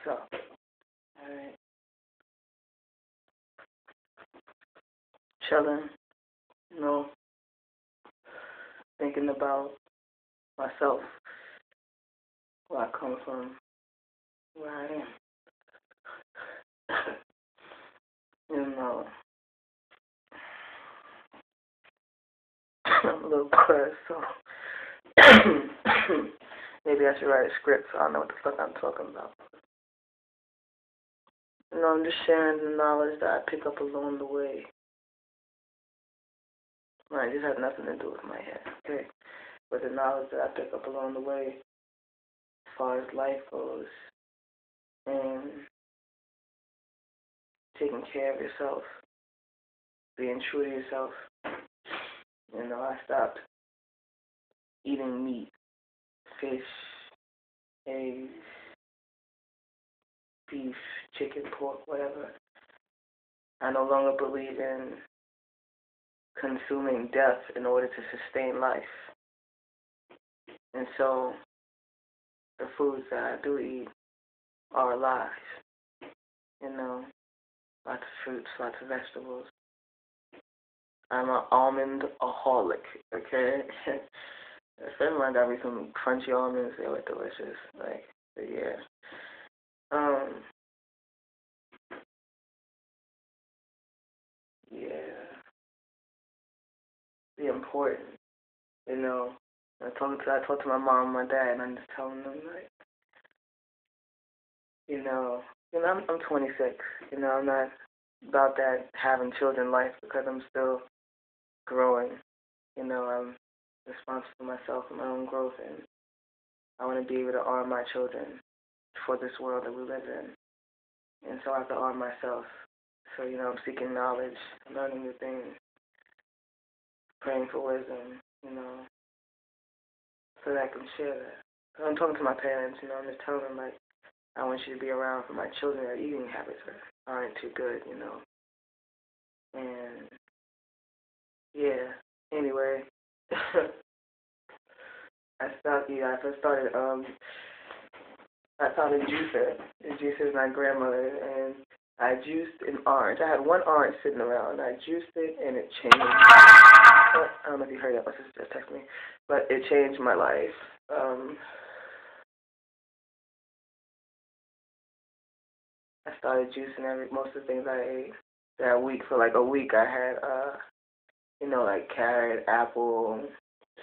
So, alright. Chilling, you know, thinking about myself, where I come from, where I am. You know, I'm a little cursed, so maybe I should write a script so I know what the fuck I'm talking about. You know, I'm just sharing the knowledge that I pick up along the way. Right, this has nothing to do with my head, okay? But the knowledge that I pick up along the way, as far as life goes, and taking care of yourself, being true to yourself. You know, I stopped eating meat, fish, eggs, beef, chicken, pork, whatever. I no longer believe in consuming death in order to sustain life. And so the foods that I do eat are alive. You know, lots of fruits, lots of vegetables. I'm an almond-aholic, okay? A friend of mine got me some crunchy almonds. They were delicious. Like, yeah. Yeah. Be important, you know. I talked to my mom and my dad, and I'm just telling them, like, I'm 26. You know, I'm not about that having children life because I'm still growing. You know, I'm responsible for myself and my own growth, and I want to be able to arm my children for this world that we live in. And so I have to arm myself. So, you know, I'm seeking knowledge, learning new things, praying for wisdom, you know, so that I can share that. I'm talking to my parents, you know, I'm just telling them, like, I want you to be around for my children. Their eating habits aren't too good, you know. And, yeah, anyway, I stopped eating. I first started, I found a juicer. The juicer is my grandmother, and I juiced an orange. I had one orange sitting around. I juiced it, and it changed. I don't know if you heard that. My sister just texted me. But it changed my life. I started juicing most of the things I ate that week. For like a week, I had, like carrot, apple,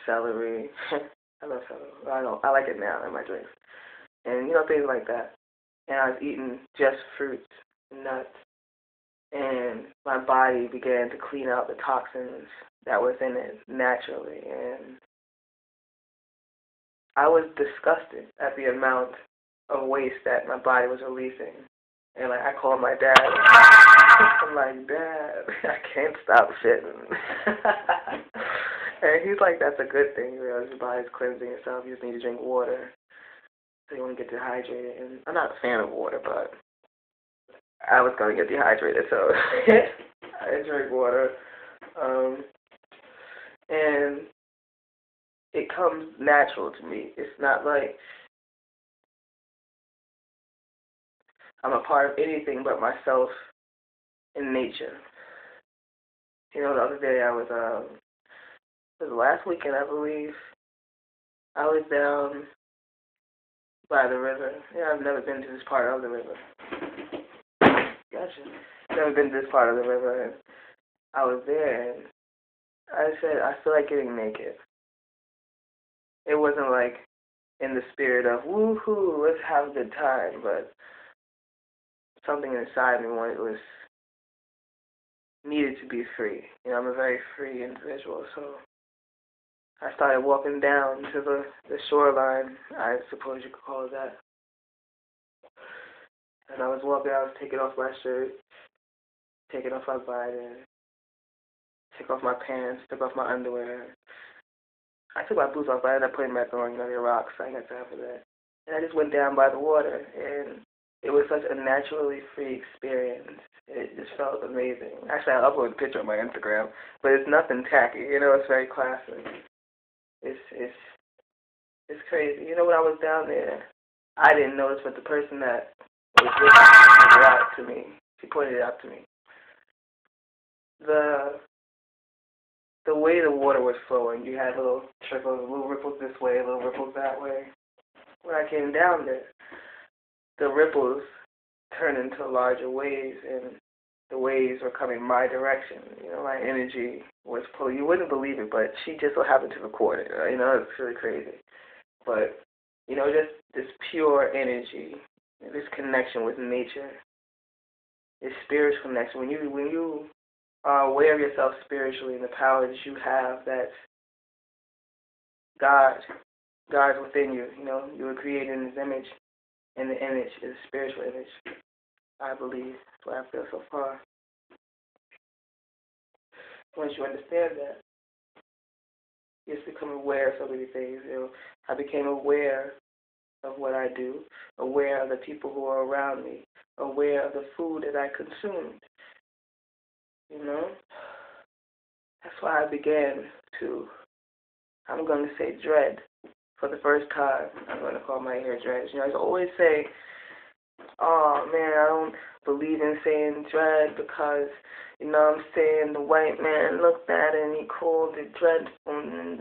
celery. I love celery. I like it now in my drinks. And, things like that. And I was eating just fruits and nuts. And my body began to clean out the toxins that was in it naturally. And I was disgusted at the amount of waste that my body was releasing. And, like, I called my dad. I'm like, Dad, I can't stop shitting. And he's like, that's a good thing. You realize your body's cleansing itself. You just need to drink water. So you want to get dehydrated. And I'm not a fan of water, but I was going to get dehydrated, so I drink water. And it comes natural to me. It's not like I'm a part of anything but myself and nature. The other day I was, it was last weekend, I believe. I was down by the river. Yeah, I've never been to this part of the river. Gotcha. Never been to this part of the river. And I was there, and I said, I feel like getting naked. It wasn't like in the spirit of, woohoo, let's have a good time, but something inside me needed to be free. I'm a very free individual, so I started walking down to the shoreline, I suppose you could call it that. And I was taking off my shirt, taking off my body, took off my pants, took off my underwear. I took my boots off, but I ended up putting them back on, the rocks. I ain't got time for that. And I just went down by the water, and it was such a naturally free experience. It just felt amazing. Actually, I uploaded a picture on my Instagram, but it's nothing tacky. It's very classic. It's crazy. When I was down there, I didn't notice, but the person that it out to me. She pointed it out to me. The way the water was flowing, you had little trickles, little ripples this way, little ripples that way. When I came down there, the ripples turned into larger waves, and the waves were coming my direction. My energy was pulling. You wouldn't believe it, but she just so happened to record it. It's really crazy. But, just this pure energy, this connection with nature, this spiritual connection. When you are aware of yourself spiritually and the power that you have, that's God's within you. You were created in His image, and the image is a spiritual image. I believe. That's what I feel so far. Once you understand that, you just become aware of so many things. I became aware of what I do, aware of the people who are around me, aware of the food that I consumed. That's why I began to, I'm going to say dread. For the first time, I'm going to call my hair dread. I always say, oh man, I don't believe in saying dread because, I'm saying the white man looked at it and he called it dreadful and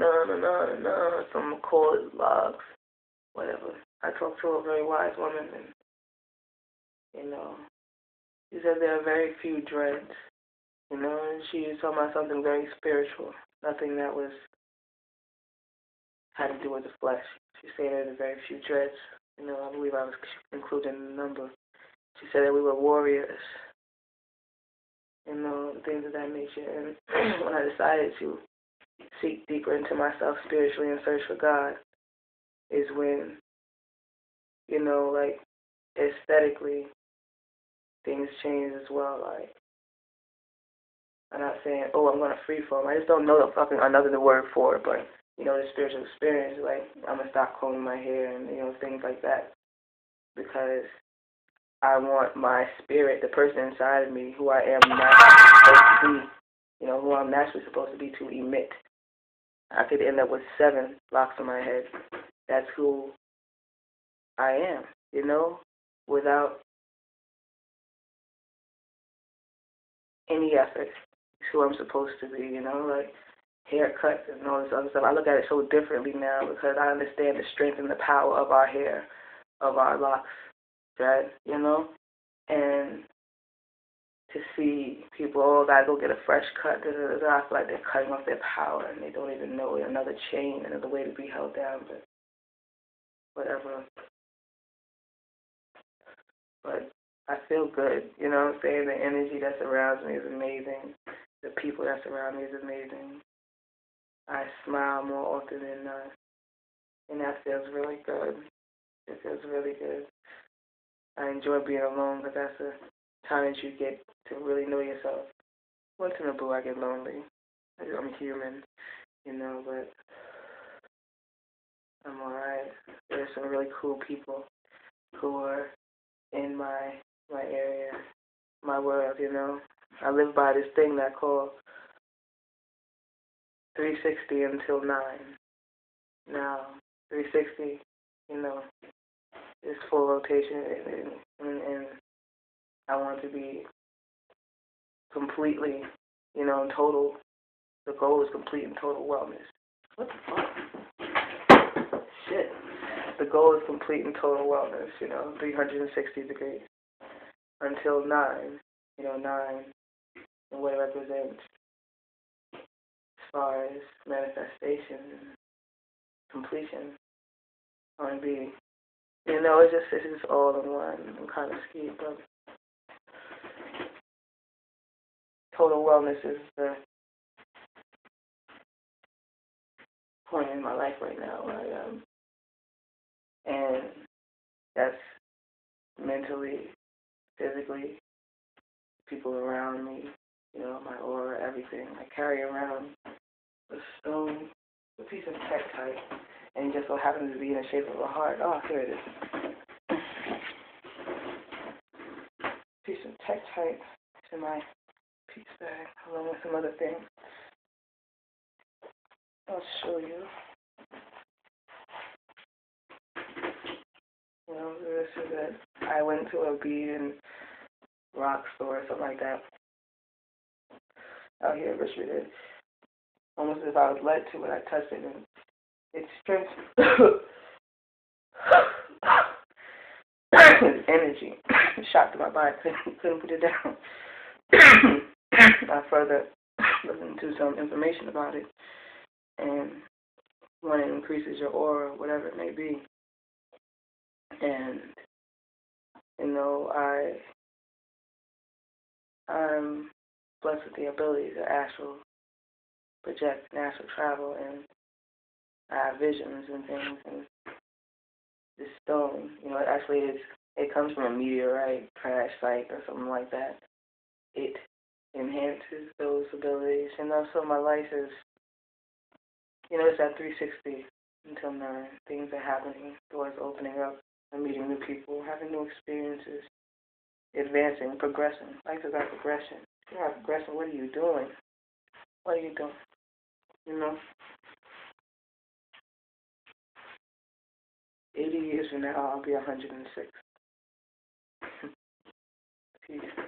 some call it locks, whatever. I talked to a very wise woman and, she said there are very few dreads, and she was talking about something very spiritual, nothing that had to do with the flesh. She said there are very few dreads. I believe I was included in the number. She said that we were warriors, things of that nature. And when I decided to seek deeper into myself spiritually and search for God, is when, aesthetically, things change as well. I'm not saying, I'm going to freeform. I just don't know another word for it, but, the spiritual experience, I'm going to stop combing my hair and, things like that. Because I want my spirit, the person inside of me, who I am naturally supposed to be, who I'm naturally supposed to be, to emit. I could end up with 7 locks on my head. That's who I am, without any effort. It's who I'm supposed to be, haircuts and all this other stuff. I look at it so differently now because I understand the strength and the power of our hair, of our locks, right? And to see people, gotta go get a fresh cut, I feel like they're cutting off their power and they don't even know it. Another chain, another way to be held down, but whatever. But I feel good, what I'm saying? The energy that surrounds me is amazing. The people that surround me is amazing. I smile more often than not, and that feels really good. It feels really good. I enjoy being alone because that's a time that you get to really know yourself. Once in a blue, I get lonely. I'm human, but I'm alright. There's some really cool people who are in my area, my world, I live by this thing that I call 360 until 9. Now, 360, is full rotation, and I want to be completely, total. The goal is complete and total wellness. What the fuck? Shit. The goal is complete and total wellness, 360 degrees. Until 9, 9, and what it represents as far as manifestation and completion. I want to be, it's just all in one. I'm kind of ski, but total wellness is the point in my life right now. And that's mentally, physically, people around me, my aura, everything. I carry around a stone, a piece of tektite, and it just so happens to be in the shape of a heart. Oh, here it is. Piece of tektite in my peace bag, along with some other things. I'll show you. You know, this is it. I went to a bead and rock store or something like that out here in Richmond. Almost as if I was led to it, I touched it and it strengthened his energy shot through my body. Couldn't put it down. I further looked into some information about it, and when it increases your aura, whatever it may be, and you know, I'm blessed with the ability to astral project and astral travel, and I have visions and things, and this stone, you know, it comes from a meteorite crash site or something like that. It enhances those abilities, and also my life is, you know, it's at 360 until 9. Things are happening, doors opening up, I'm meeting new people, having new experiences, advancing, progressing. Life is about progression. If you're not progressing, what are you doing? What are you doing? You know? 80 years from now, I'll be 106. Peace.